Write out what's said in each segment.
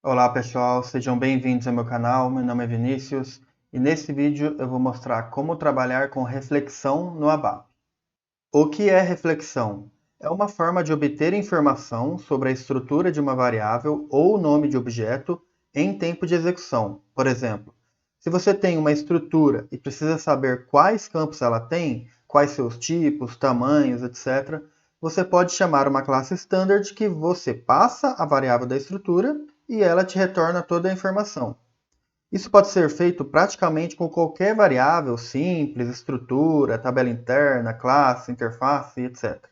Olá pessoal, sejam bem-vindos ao meu canal, meu nome é Vinícius e nesse vídeo eu vou mostrar como trabalhar com reflexão no ABAP. O que é reflexão? É uma forma de obter informação sobre a estrutura de uma variável ou nome de objeto em tempo de execução. Por exemplo, se você tem uma estrutura e precisa saber quais campos ela tem, quais seus tipos, tamanhos, etc., você pode chamar uma classe standard que você passa a variável da estrutura e ela te retorna toda a informação. Isso pode ser feito praticamente com qualquer variável simples, estrutura, tabela interna, classe, interface, etc.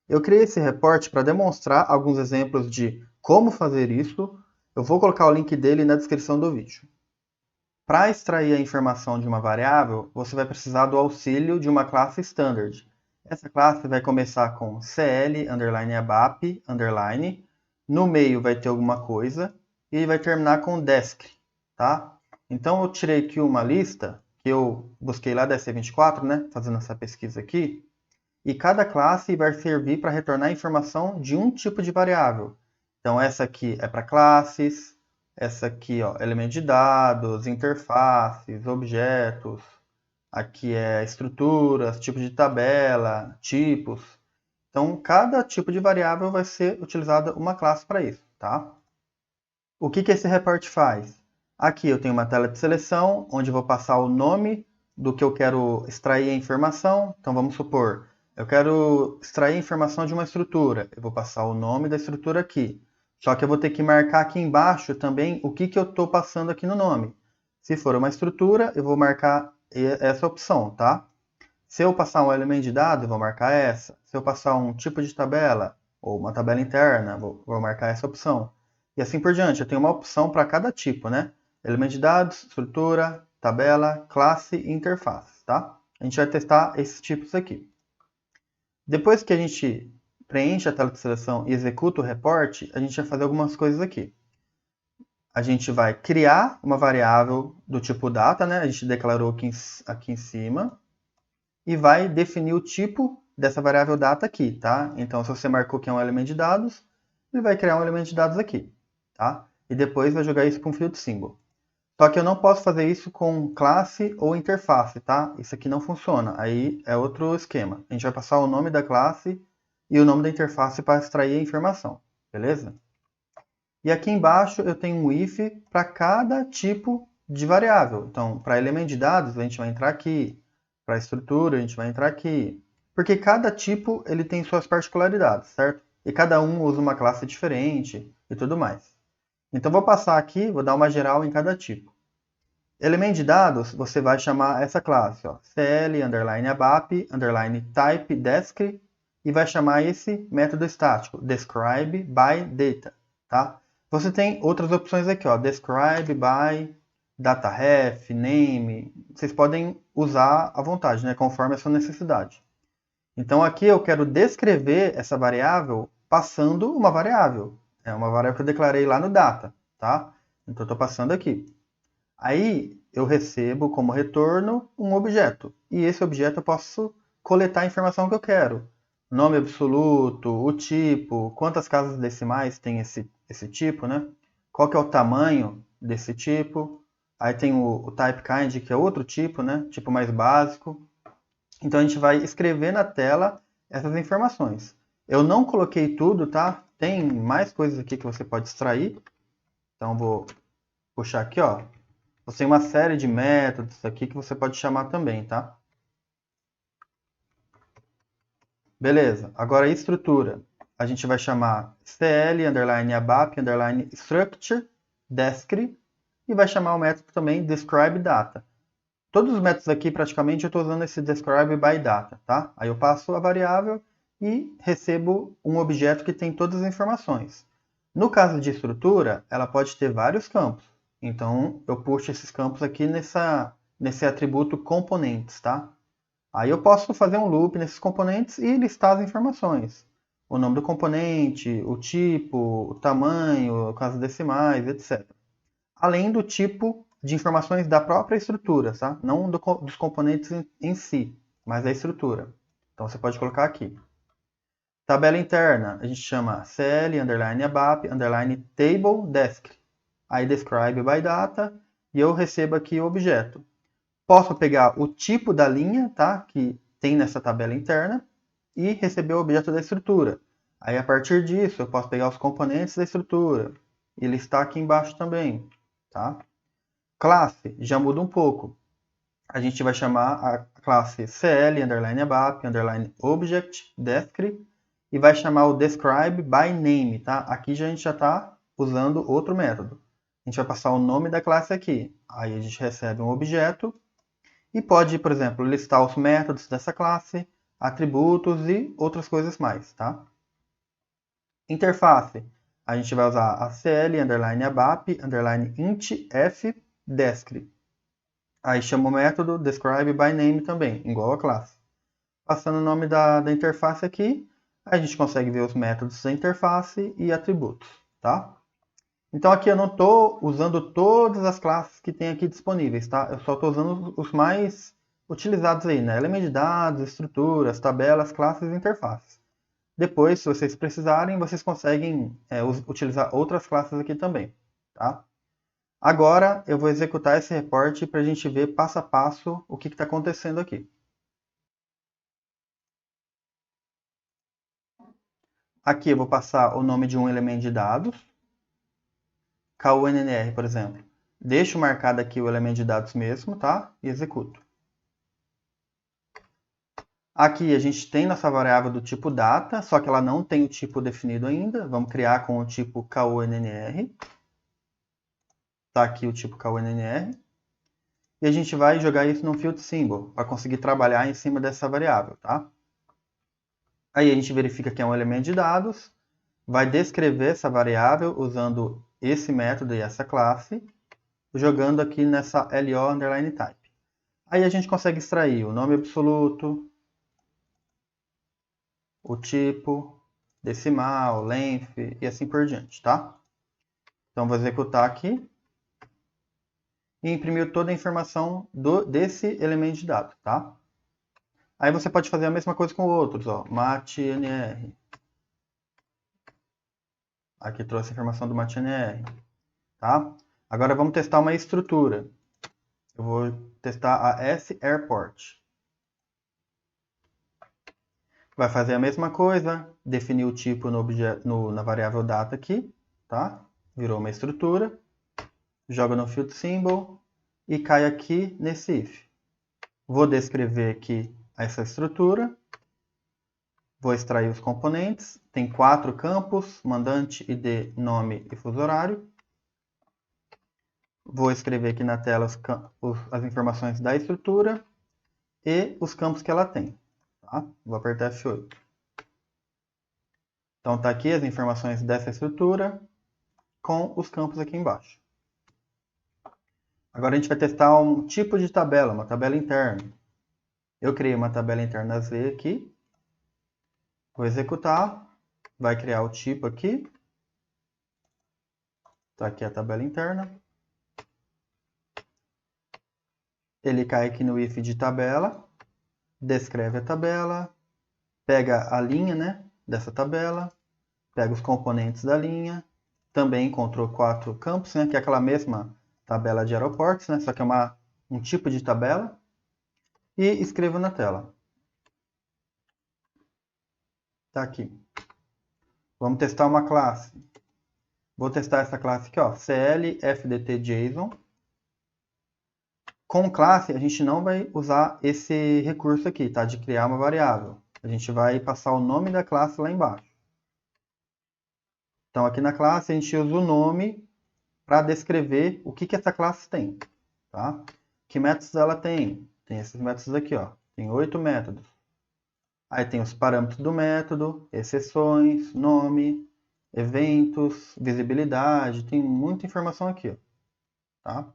Eu criei esse reporte para demonstrar alguns exemplos de como fazer isso. Eu vou colocar o link dele na descrição do vídeo. Para extrair a informação de uma variável, você vai precisar do auxílio de uma classe standard. Essa classe vai começar com cl_abap_, no meio vai ter alguma coisa e vai terminar com desc, tá? Então eu tirei aqui uma lista que eu busquei lá da SC24, né, fazendo essa pesquisa aqui, e cada classe vai servir para retornar informação de um tipo de variável. Então essa aqui é para classes, essa aqui, ó, elemento de dados, interfaces, objetos. Aqui é estruturas, tipos de tabela, tipos. Então, cada tipo de variável vai ser utilizada uma classe para isso, tá? O que esse report faz? Aqui eu tenho uma tela de seleção, onde eu vou passar o nome do que eu quero extrair a informação. Então, vamos supor, eu quero extrair a informação de uma estrutura. Eu vou passar o nome da estrutura aqui. Só que eu vou ter que marcar aqui embaixo também o que eu estou passando aqui no nome. Se for uma estrutura, eu vou marcar essa opção, tá? Se eu passar um elemento de dado, eu vou marcar essa. Se eu passar um tipo de tabela, ou uma tabela interna, vou marcar essa opção. E assim por diante, eu tenho uma opção para cada tipo, né? Elemento de dados, estrutura, tabela, classe e interface, tá? A gente vai testar esses tipos aqui. Depois que a gente preenche a tela de seleção e executa o reporte, a gente vai fazer algumas coisas aqui. A gente vai criar uma variável do tipo data, né? A gente declarou aqui em cima. E vai definir o tipo dessa variável data aqui, tá? Então, se você marcou que é um elemento de dados, ele vai criar um elemento de dados aqui, tá? E depois vai jogar isso para um field symbol. Só que eu não posso fazer isso com classe ou interface, tá? Isso aqui não funciona. Aí é outro esquema. A gente vai passar o nome da classe e o nome da interface para extrair a informação, beleza? E aqui embaixo eu tenho um if para cada tipo de variável. Então, para elemento de dados, a gente vai entrar aqui. Para estrutura, a gente vai entrar aqui. Porque cada tipo ele tem suas particularidades, certo? E cada um usa uma classe diferente e tudo mais. Então, vou passar aqui, vou dar uma geral em cada tipo. Elemento de dados, você vai chamar essa classe, ó, cl_abap_type_desc, e vai chamar esse método estático, describe_by_data, tá? Você tem outras opções aqui, ó, describe_by_dataref, name, vocês podem usar à vontade, né, conforme a sua necessidade. Então aqui eu quero descrever essa variável passando uma variável. É uma variável que eu declarei lá no data, tá? Então eu estou passando aqui. Aí eu recebo como retorno um objeto. E esse objeto eu posso coletar a informação que eu quero. Nome absoluto, o tipo, quantas casas decimais tem esse tipo, né? Qual que é o tamanho desse tipo. Aí tem o type kind, que é outro tipo, né? Tipo mais básico. Então a gente vai escrever na tela essas informações. Eu não coloquei tudo, tá? Tem mais coisas aqui que você pode extrair. Então vou puxar aqui, ó. Você tem uma série de métodos aqui que você pode chamar também, tá? Beleza. Agora a estrutura. A gente vai chamar cl_abap_structure descri e vai chamar o método também describeData. Todos os métodos aqui, praticamente, eu estou usando esse describeByData, tá? Aí eu passo a variável e recebo um objeto que tem todas as informações. No caso de estrutura, ela pode ter vários campos. Então, eu puxo esses campos aqui nesse atributo componentes, tá? Aí eu posso fazer um loop nesses componentes e listar as informações. O nome do componente, o tipo, o tamanho, casas decimais, etc. Além do tipo de informações da própria estrutura, tá? Não dos componentes em si, mas da estrutura. Então você pode colocar aqui. Tabela interna, a gente chama cl, underline abap, underline table, desc. Aí describe by data e eu recebo aqui o objeto. Posso pegar o tipo da linha, tá? Que tem nessa tabela interna e receber o objeto da estrutura. Aí a partir disso eu posso pegar os componentes da estrutura e listar aqui embaixo também, tá? Classe já muda um pouco. A gente vai chamar a classe cl, underline abap, underline object, descript, e vai chamar o describe by name, tá? Aqui a gente já está usando outro método. A gente vai passar o nome da classe aqui. Aí a gente recebe um objeto e pode, por exemplo, listar os métodos dessa classe, atributos e outras coisas mais, tá? Interface. A gente vai usar a cl, underline abap, underline int f, descript. Aí chama o método describe by name também, igual a classe. Passando o nome da interface aqui, a gente consegue ver os métodos da interface e atributos, tá? Então aqui eu não estou usando todas as classes que tem aqui disponíveis, tá? Eu só estou usando os mais utilizados aí, né? Elemento de dados, estruturas, tabelas, classes e interfaces. Depois, se vocês precisarem, vocês conseguem utilizar outras classes aqui também, tá? Agora eu vou executar esse reporte para a gente ver passo a passo o que está acontecendo aqui. Aqui eu vou passar o nome de um elemento de dados, KUNNR, por exemplo. Deixo marcado aqui o elemento de dados mesmo, tá? E executo. Aqui a gente tem nossa variável do tipo data, só que ela não tem o tipo definido ainda. Vamos criar com o tipo KUNNR. Está aqui o tipo KUNNR. E a gente vai jogar isso no field symbol, para conseguir trabalhar em cima dessa variável, tá? Aí a gente verifica que é um elemento de dados, vai descrever essa variável usando esse método e essa classe, jogando aqui nessa LO underline type. Aí a gente consegue extrair o nome absoluto, o tipo, decimal, length e assim por diante, tá? Então vou executar aqui e imprimir toda a informação desse elemento de dados, tá? Aí você pode fazer a mesma coisa com outros, ó, matnr. Aqui trouxe a informação do matnr, tá? Agora vamos testar uma estrutura. Eu vou testar a S-Airport. Vai fazer a mesma coisa, definir o tipo na variável data aqui, tá? Virou uma estrutura. Joga no field symbol e cai aqui nesse if. Vou descrever aqui essa estrutura. Vou extrair os componentes. Tem 4 campos, mandante, ID, nome e fuso horário. Vou escrever aqui na tela as informações da estrutura e os campos que ela tem. Tá? Vou apertar F8. Então está aqui as informações dessa estrutura com os campos aqui embaixo. Agora a gente vai testar um tipo de tabela, uma tabela interna. Eu criei uma tabela interna Z aqui. Vou executar. Vai criar o tipo aqui. Está aqui a tabela interna. Ele cai aqui no if de tabela. Descreve a tabela. Pega a linha, né, dessa tabela. Pega os componentes da linha. Também encontrou 4 campos, né, que é aquela mesma tabela de aeroportos, né, só que é um tipo de tabela. E escrevo na tela. Está aqui. Vamos testar uma classe. Vou testar essa classe aqui, ó, CLFDTJSON. Com classe, a gente não vai usar esse recurso aqui, tá? De criar uma variável. A gente vai passar o nome da classe lá embaixo. Então, aqui na classe, a gente usa o nome para descrever o que essa classe tem, tá? Que métodos ela tem? Tem esses métodos aqui, ó. Tem 8 métodos. Aí tem os parâmetros do método, exceções, nome, eventos, visibilidade, tem muita informação aqui, ó, tá?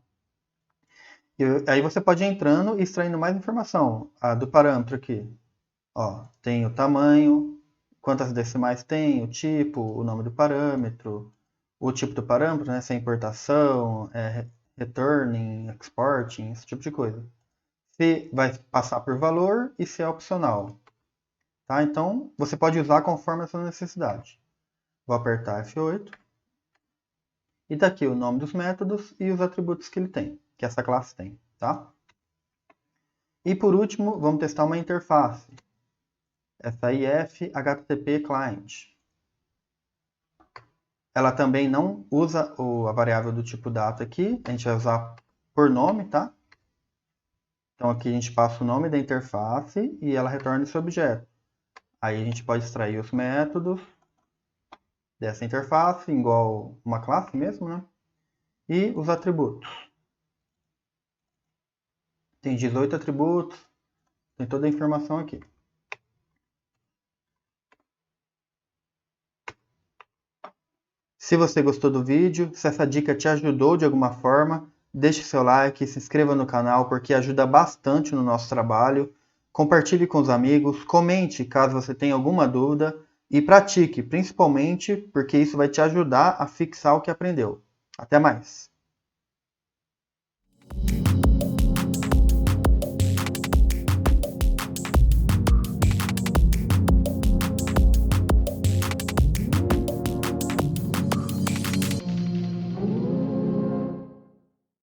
E aí você pode ir entrando e extraindo mais informação. Do parâmetro aqui, ó, tem o tamanho, quantas decimais tem, o tipo, o nome do parâmetro, o tipo do parâmetro, né, se é importação, returning, exporting, esse tipo de coisa. Se vai passar por valor e se é opcional. tá? Então, você pode usar conforme a sua necessidade. Vou apertar F8. E tá aqui o nome dos métodos e os atributos que ele tem, que essa classe tem, tá? E por último, vamos testar uma interface. Essa IF HTTP Client. Ela também não usa a variável do tipo data aqui, a gente vai usar por nome, tá? Então aqui a gente passa o nome da interface e ela retorna esse objeto. Aí a gente pode extrair os métodos dessa interface, igual uma classe mesmo, né? E os atributos. Tem 18 atributos, tem toda a informação aqui. Se você gostou do vídeo, se essa dica te ajudou de alguma forma, deixe seu like, se inscreva no canal porque ajuda bastante no nosso trabalho. Compartilhe com os amigos, comente caso você tenha alguma dúvida e pratique, principalmente porque isso vai te ajudar a fixar o que aprendeu. Até mais!